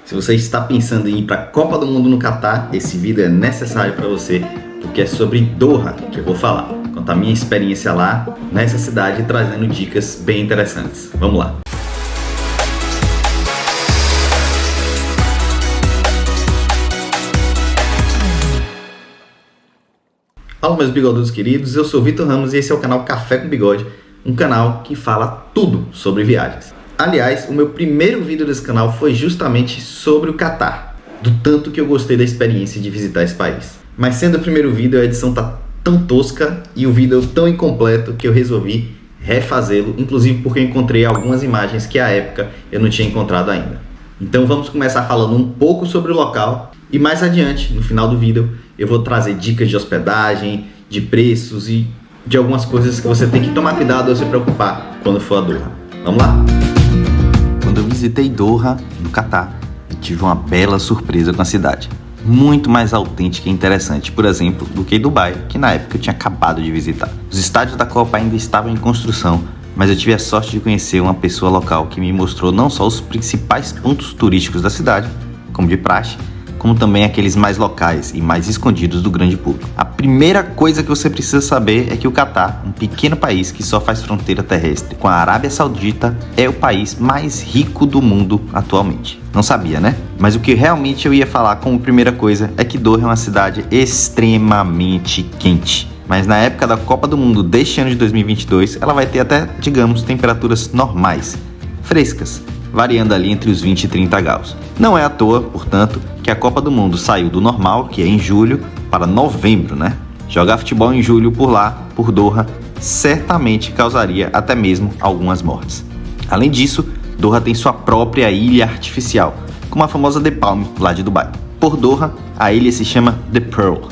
Se você está pensando em ir para a Copa do Mundo no Catar, esse vídeo é necessário para você, porque é sobre Doha que eu vou falar. Contar minha experiência lá, nessa cidade, trazendo dicas bem interessantes. Vamos lá! Fala, meus bigodudos queridos, eu sou Vitor Ramos e esse é o canal Café com Bigode, um canal que fala tudo sobre viagens. Aliás, o meu primeiro vídeo desse canal foi justamente sobre o Catar, do tanto que eu gostei da experiência de visitar esse país. Mas sendo o primeiro vídeo, a edição tá tão tosca e o vídeo tão incompleto que eu resolvi refazê-lo, inclusive porque eu encontrei algumas imagens que à época eu não tinha encontrado ainda. Então vamos começar falando um pouco sobre o local e mais adiante, no final do vídeo, eu vou trazer dicas de hospedagem, de preços e de algumas coisas que você tem que tomar cuidado ou se preocupar quando for a Doha. Vamos lá? Quando eu visitei Doha, no Catar, eu tive uma bela surpresa com a cidade. Muito mais autêntica e interessante, por exemplo, do que Dubai, que na época eu tinha acabado de visitar. Os estádios da Copa ainda estavam em construção, mas eu tive a sorte de conhecer uma pessoa local que me mostrou não só os principais pontos turísticos da cidade, como de praxe, como também aqueles mais locais e mais escondidos do grande público. A primeira coisa que você precisa saber é que o Catar, um pequeno país que só faz fronteira terrestre com a Arábia Saudita, é o país mais rico do mundo atualmente. Não sabia, né? Mas o que realmente eu ia falar como primeira coisa é que Doha é uma cidade extremamente quente. Mas na época da Copa do Mundo deste ano de 2022, ela vai ter até, digamos, temperaturas normais, frescas, variando ali entre os 20 e 30 graus. Não é à toa, portanto, que a Copa do Mundo saiu do normal, que é em julho, para novembro, né? Jogar futebol em julho por lá, por Doha, certamente causaria até mesmo algumas mortes. Além disso, Doha tem sua própria ilha artificial, como a famosa The Palm, lá de Dubai. Por Doha, a ilha se chama The Pearl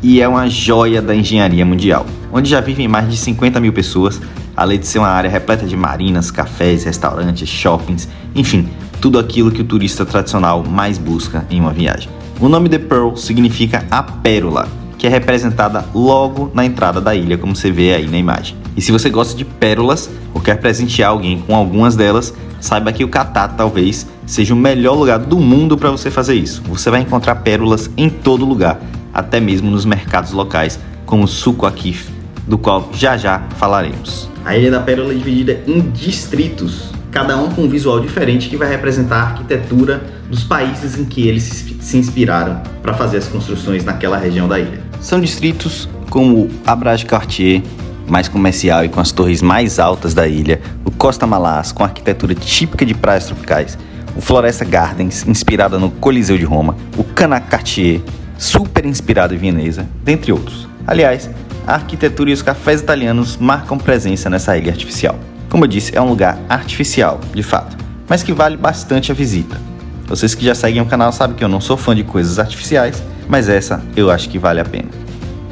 e é uma joia da engenharia mundial, onde já vivem mais de 50 mil pessoas, além de ser uma área repleta de marinas, cafés, restaurantes, shoppings, enfim, tudo aquilo que o turista tradicional mais busca em uma viagem. O nome The Pearl significa a pérola, que é representada logo na entrada da ilha, como você vê aí na imagem. E se você gosta de pérolas ou quer presentear alguém com algumas delas, saiba que o Catar talvez seja o melhor lugar do mundo para você fazer isso. Você vai encontrar pérolas em todo lugar, até mesmo nos mercados locais, como o Souq Waqif, do qual já falaremos. A Ilha da Pérola é dividida em distritos, cada um com um visual diferente que vai representar a arquitetura dos países em que eles se inspiraram para fazer as construções naquela região da ilha. São distritos como o Abraj Cartier, mais comercial e com as torres mais altas da ilha, o Costa Malaz, com arquitetura típica de praias tropicais, o Floresta Gardens, inspirada no Coliseu de Roma, o Canac Cartier, super inspirado em Veneza, dentre outros. Aliás, a arquitetura e os cafés italianos marcam presença nessa ilha artificial. Como eu disse, é um lugar artificial, de fato, mas que vale bastante a visita. Vocês que já seguem o canal sabem que eu não sou fã de coisas artificiais, mas essa eu acho que vale a pena.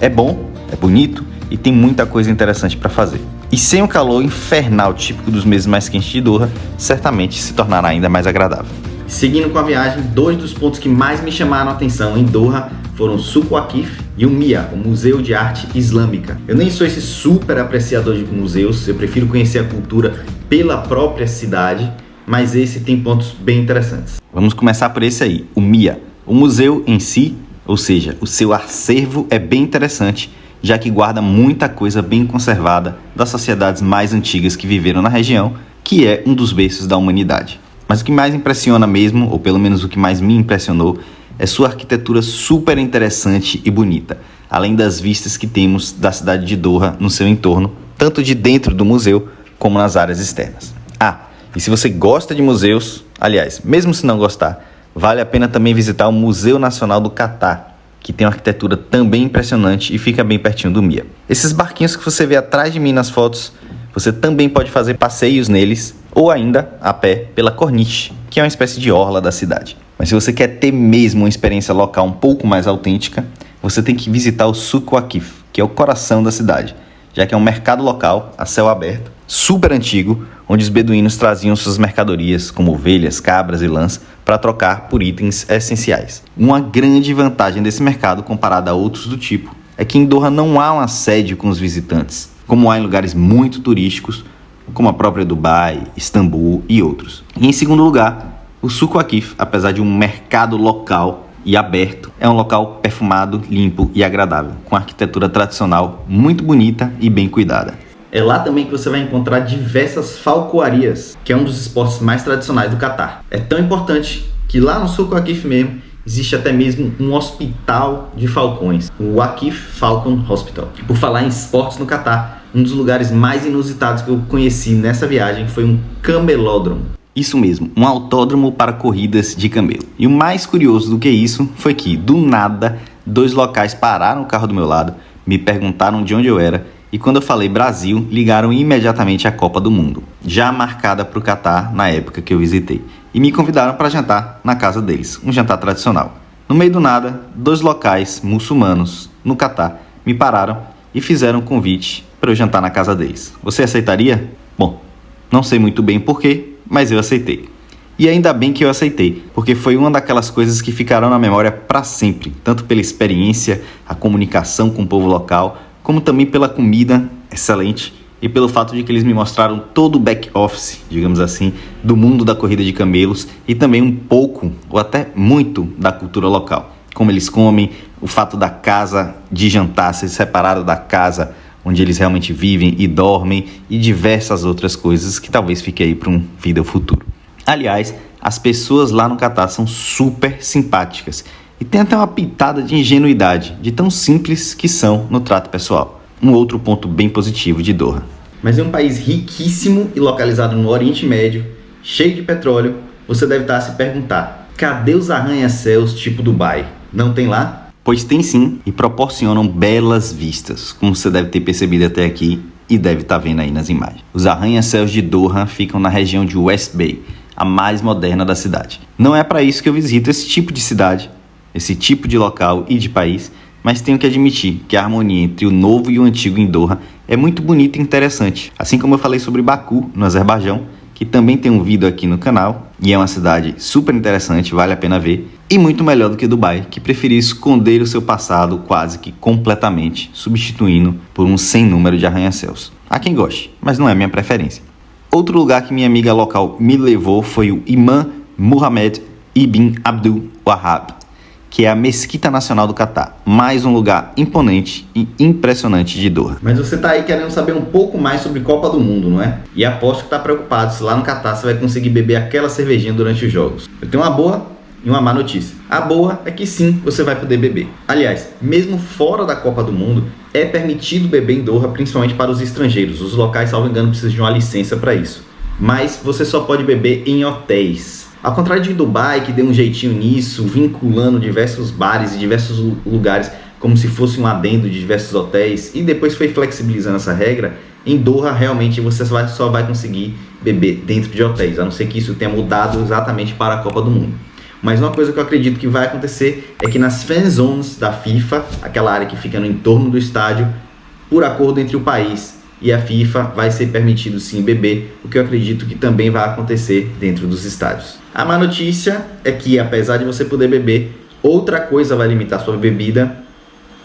É bom, é bonito e tem muita coisa interessante para fazer. E sem o calor infernal típico dos meses mais quentes de Doha, certamente se tornará ainda mais agradável. Seguindo com a viagem, dois dos pontos que mais me chamaram a atenção em Doha foram o Souq Waqif e o MIA, o Museu de Arte Islâmica. Eu nem sou esse super apreciador de museus, eu prefiro conhecer a cultura pela própria cidade, mas esse tem pontos bem interessantes. Vamos começar por esse aí, o MIA. O museu em si, ou seja, o seu acervo é bem interessante, já que guarda muita coisa bem conservada das sociedades mais antigas que viveram na região, que é um dos berços da humanidade. Mas o que mais impressiona mesmo, ou pelo menos o que mais me impressionou, é sua arquitetura super interessante e bonita, além das vistas que temos da cidade de Doha no seu entorno, tanto de dentro do museu como nas áreas externas. E se você gosta de museus, aliás, mesmo se não gostar, vale a pena também visitar o Museu Nacional do Catar, que tem uma arquitetura também impressionante e fica bem pertinho do MIA. Esses barquinhos que você vê atrás de mim nas fotos, você também pode fazer passeios neles, ou ainda a pé pela Corniche, que é uma espécie de orla da cidade. Mas se você quer ter mesmo uma experiência local um pouco mais autêntica, você tem que visitar o Souq Waqif, que é o coração da cidade, já que é um mercado local a céu aberto, super antigo, onde os beduínos traziam suas mercadorias, como ovelhas, cabras e lãs, para trocar por itens essenciais. Uma grande vantagem desse mercado, comparado a outros do tipo, é que em Doha não há um assédio com os visitantes, como há em lugares muito turísticos, como a própria Dubai, Istambul e outros. E em segundo lugar, O Suco Waqif, apesar de um mercado local e aberto, é um local perfumado, limpo e agradável, com arquitetura tradicional muito bonita e bem cuidada. É lá também que você vai encontrar diversas falcoarias, que é um dos esportes mais tradicionais do Catar. É tão importante que lá no Suco Waqif mesmo, existe até mesmo um hospital de falcões, o Waqif Falcon Hospital. Por falar em esportes no Catar, um dos lugares mais inusitados que eu conheci nessa viagem foi um camelódromo. Isso mesmo, um autódromo para corridas de camelo. E o mais curioso do que isso foi que, do nada, 2 locais pararam o carro do meu lado, me perguntaram de onde eu era, e quando eu falei Brasil, ligaram imediatamente a Copa do Mundo, já marcada para o Catar na época que eu visitei, e me convidaram para jantar na casa deles, um jantar tradicional. No meio do nada, 2 locais muçulmanos no Catar me pararam e fizeram um convite para eu jantar na casa deles. Você aceitaria? Bom, não sei muito bem porquê, mas eu aceitei. E ainda bem que eu aceitei, porque foi uma daquelas coisas que ficarão na memória para sempre, tanto pela experiência, a comunicação com o povo local, como também pela comida excelente e pelo fato de que eles me mostraram todo o back-office, digamos assim, do mundo da corrida de camelos e também um pouco, ou até muito, da cultura local. Como eles comem, o fato da casa de jantar ser separada da casa onde eles realmente vivem e dormem e diversas outras coisas que talvez fique aí para um vídeo futuro. Aliás, as pessoas lá no Catar são super simpáticas e tem até uma pitada de ingenuidade, de tão simples que são no trato pessoal. Um outro ponto bem positivo de Doha. Mas é um país riquíssimo e localizado no Oriente Médio, cheio de petróleo. Você deve estar a se perguntar, cadê os arranha-céus tipo Dubai? Não tem lá? Pois tem sim, e proporcionam belas vistas, como você deve ter percebido até aqui e deve estar vendo aí nas imagens. Os arranha-céus de Doha ficam na região de West Bay, a mais moderna da cidade. Não é para isso que eu visito esse tipo de cidade, esse tipo de local e de país, mas tenho que admitir que a harmonia entre o novo e o antigo em Doha é muito bonita e interessante. Assim como eu falei sobre Baku, no Azerbaijão, que também tem um vídeo aqui no canal, e é uma cidade super interessante, vale a pena ver, e muito melhor do que Dubai, que preferiu esconder o seu passado quase que completamente, substituindo por um sem número de arranha-céus. Há quem goste, mas não é minha preferência. Outro lugar que minha amiga local me levou foi o Imam Muhammad Ibn Abdul Wahhab, que é a Mesquita Nacional do Catar, mais um lugar imponente e impressionante de Doha. Mas você tá aí querendo saber um pouco mais sobre Copa do Mundo, não é? E aposto que tá preocupado se lá no Catar você vai conseguir beber aquela cervejinha durante os jogos. Eu tenho uma boa e uma má notícia. A boa é que sim, você vai poder beber. Aliás, mesmo fora da Copa do Mundo, é permitido beber em Doha, principalmente para os estrangeiros. Os locais, salvo engano, precisam de uma licença para isso. Mas você só pode beber em hotéis. Ao contrário de Dubai, que deu um jeitinho nisso, vinculando diversos bares e diversos lugares como se fosse um adendo de diversos hotéis, e depois foi flexibilizando essa regra, em Doha realmente você só vai conseguir beber dentro de hotéis, a não ser que isso tenha mudado exatamente para a Copa do Mundo. Mas uma coisa que eu acredito que vai acontecer é que nas fan zones da FIFA, aquela área que fica no entorno do estádio, por acordo entre o país e a FIFA, vai ser permitido sim beber, o que eu acredito que também vai acontecer dentro dos estádios. A má notícia é que, apesar de você poder beber, outra coisa vai limitar sua bebida,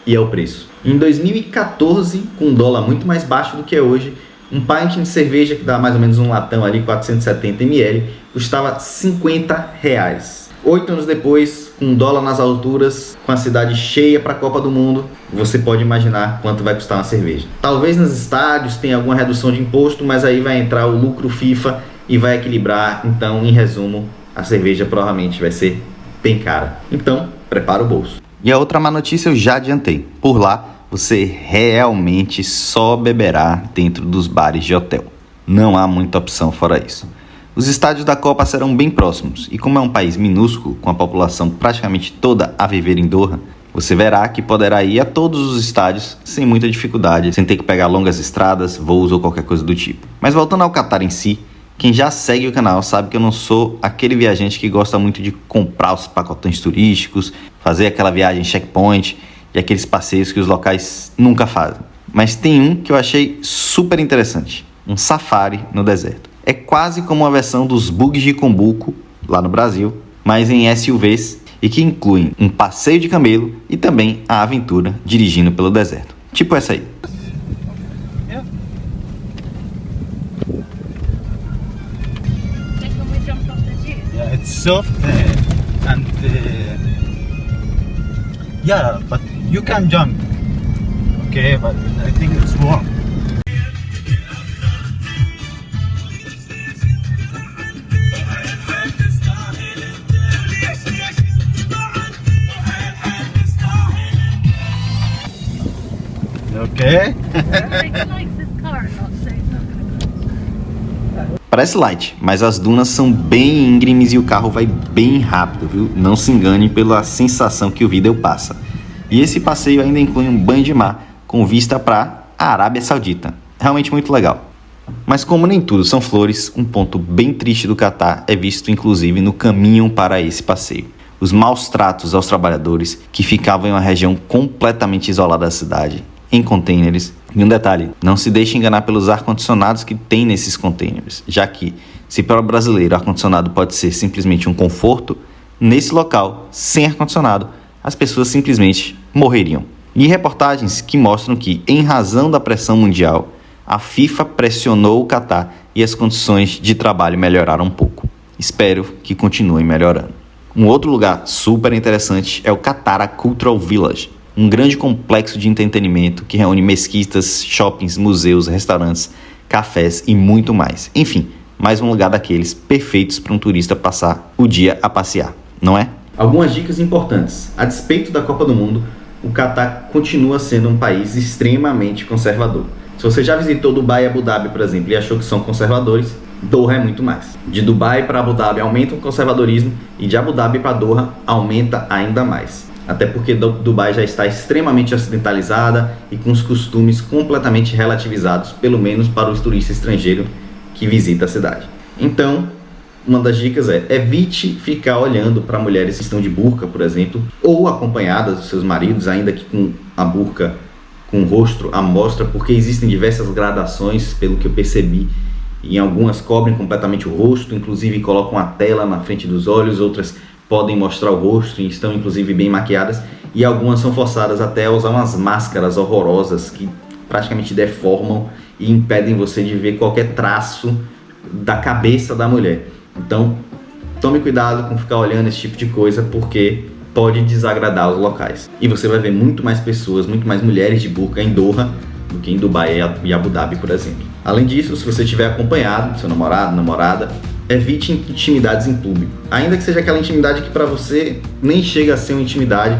e é o preço. Em 2014, com um dólar muito mais baixo do que é hoje, um pint de cerveja, que dá mais ou menos um latão ali, 470 ml, custava R$50. 8 anos depois, com um dólar nas alturas, com a cidade cheia para a Copa do Mundo, você pode imaginar quanto vai custar uma cerveja. Talvez nos estádios tenha alguma redução de imposto, mas aí vai entrar o lucro FIFA e vai equilibrar. Então, em resumo, a cerveja provavelmente vai ser bem cara. Então, prepara o bolso. E a outra má notícia eu já adiantei. Por lá, você realmente só beberá dentro dos bares de hotel. Não há muita opção fora isso. Os estádios da Copa serão bem próximos, e como é um país minúsculo, com a população praticamente toda a viver em Doha, você verá que poderá ir a todos os estádios sem muita dificuldade, sem ter que pegar longas estradas, voos ou qualquer coisa do tipo. Mas voltando ao Catar em si, quem já segue o canal sabe que eu não sou aquele viajante que gosta muito de comprar os pacotões turísticos, fazer aquela viagem checkpoint e aqueles passeios que os locais nunca fazem. Mas tem um que eu achei super interessante, um safari no deserto. É quase como uma versão dos bugs de Combuco, lá no Brasil, mas em SUVs, e que incluem um passeio de camelo e também a aventura dirigindo pelo deserto. Tipo essa aí. soft and yeah, but you can jump. Okay, but I think it's warm. Okay. Parece light, mas as dunas são bem íngremes e o carro vai bem rápido, viu? Não se engane pela sensação que o vídeo passa. E esse passeio ainda inclui um banho de mar com vista para a Arábia Saudita. Realmente muito legal. Mas como nem tudo são flores, um ponto bem triste do Catar é visto inclusive no caminho para esse passeio. Os maus tratos aos trabalhadores que ficavam em uma região completamente isolada da cidade, em containers. E um detalhe, não se deixe enganar pelos ar-condicionados que tem nesses containers, já que, se para o brasileiro ar-condicionado pode ser simplesmente um conforto, nesse local, sem ar-condicionado, as pessoas simplesmente morreriam. E reportagens que mostram que, em razão da pressão mundial, a FIFA pressionou o Catar e as condições de trabalho melhoraram um pouco. Espero que continuem melhorando. Um outro lugar super interessante é o Katara Cultural Village, um grande complexo de entretenimento que reúne mesquitas, shoppings, museus, restaurantes, cafés e muito mais. Enfim, mais um lugar daqueles perfeitos para um turista passar o dia a passear, não é? Algumas dicas importantes. A despeito da Copa do Mundo, o Catar continua sendo um país extremamente conservador. Se você já visitou Dubai e Abu Dhabi, por exemplo, e achou que são conservadores, Doha é muito mais. De Dubai para Abu Dhabi aumenta o conservadorismo e de Abu Dhabi para Doha aumenta ainda mais. Até porque Dubai já está extremamente ocidentalizada e com os costumes completamente relativizados, pelo menos para os turistas estrangeiros que visitam a cidade. Então, uma das dicas é: evite ficar olhando para mulheres que estão de burca, por exemplo, ou acompanhadas dos seus maridos, ainda que com a burca com o rosto à mostra, porque existem diversas gradações, pelo que eu percebi. Em algumas cobrem completamente o rosto, inclusive colocam a tela na frente dos olhos, outras podem mostrar o rosto e estão inclusive bem maquiadas, e algumas são forçadas até a usar umas máscaras horrorosas que praticamente deformam e impedem você de ver qualquer traço da cabeça da mulher. Então, tome cuidado com ficar olhando esse tipo de coisa, porque pode desagradar os locais. E você vai ver muito mais pessoas, muito mais mulheres de burca em Doha do que em Dubai e Abu Dhabi, por exemplo. Além disso, se você estiver acompanhado do seu namorado, namorada, evite intimidades em público. Ainda que seja aquela intimidade que para você nem chega a ser uma intimidade,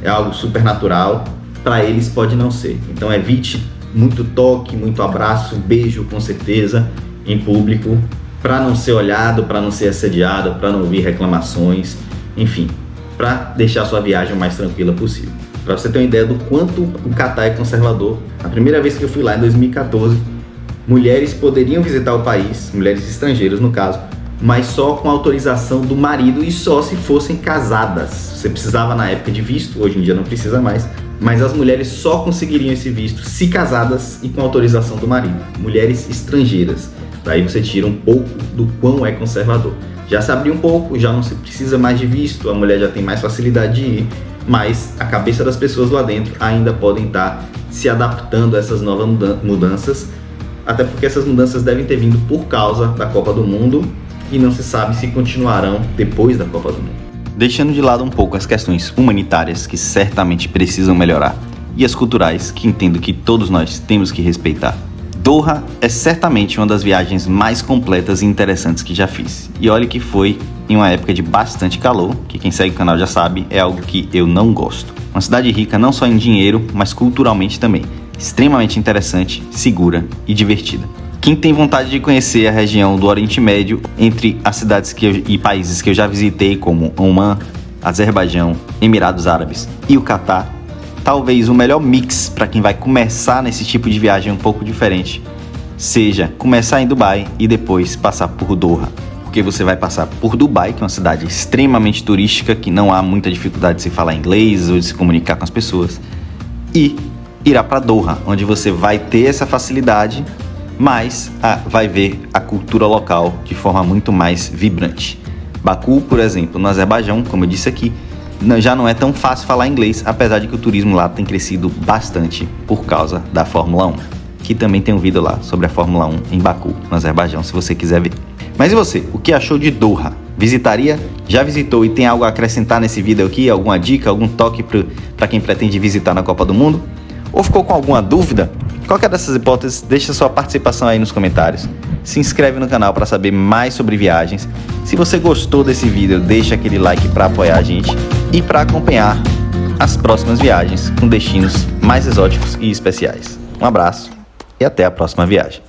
é algo supernatural, para eles pode não ser. Então evite muito toque, muito abraço, beijo com certeza em público, para não ser olhado, para não ser assediado, para não ouvir reclamações, enfim, para deixar a sua viagem o mais tranquila possível. Para você ter uma ideia do quanto o Catar é conservador, a primeira vez que eu fui lá em 2014, mulheres poderiam visitar o país, mulheres estrangeiras no caso, mas só com autorização do marido e só se fossem casadas. Você precisava na época de visto, hoje em dia não precisa mais, mas as mulheres só conseguiriam esse visto se casadas e com autorização do marido. Mulheres estrangeiras. Daí você tira um pouco do quão é conservador. Já se abriu um pouco, já não se precisa mais de visto, a mulher já tem mais facilidade de ir, mas a cabeça das pessoas lá dentro ainda podem estar se adaptando a essas novas mudanças, até porque essas mudanças devem ter vindo por causa da Copa do Mundo e não se sabe se continuarão depois da Copa do Mundo. Deixando de lado um pouco as questões humanitárias, que certamente precisam melhorar, e as culturais, que entendo que todos nós temos que respeitar, Doha é certamente uma das viagens mais completas e interessantes que já fiz. E olha que foi em uma época de bastante calor, que quem segue o canal já sabe, é algo que eu não gosto. Uma cidade rica não só em dinheiro, mas culturalmente também. Extremamente interessante, segura e divertida. Quem tem vontade de conhecer a região do Oriente Médio, entre as cidades e países que eu já visitei, como Oman, Azerbaijão, Emirados Árabes e o Catar, talvez o melhor mix para quem vai começar nesse tipo de viagem um pouco diferente seja começar em Dubai e depois passar por Doha. Porque você vai passar por Dubai, que é uma cidade extremamente turística, que não há muita dificuldade de se falar inglês ou de se comunicar com as pessoas, e irá para Doha, onde você vai ter essa facilidade, mas vai ver a cultura local de forma muito mais vibrante. Baku, por exemplo, no Azerbaijão, como eu disse aqui, já não é tão fácil falar inglês, apesar de que o turismo lá tem crescido bastante por causa da Fórmula 1, que também tem um vídeo lá sobre a Fórmula 1 em Baku, no Azerbaijão, se você quiser ver. Mas e você, o que achou de Doha? Visitaria? Já visitou e tem algo a acrescentar nesse vídeo aqui? Alguma dica, algum toque para quem pretende visitar na Copa do Mundo? Ou ficou com alguma dúvida? Qualquer dessas hipóteses, deixa sua participação aí nos comentários. Se inscreve no canal para saber mais sobre viagens. Se você gostou desse vídeo, deixa aquele like para apoiar a gente e para acompanhar as próximas viagens com destinos mais exóticos e especiais. Um abraço e até a próxima viagem.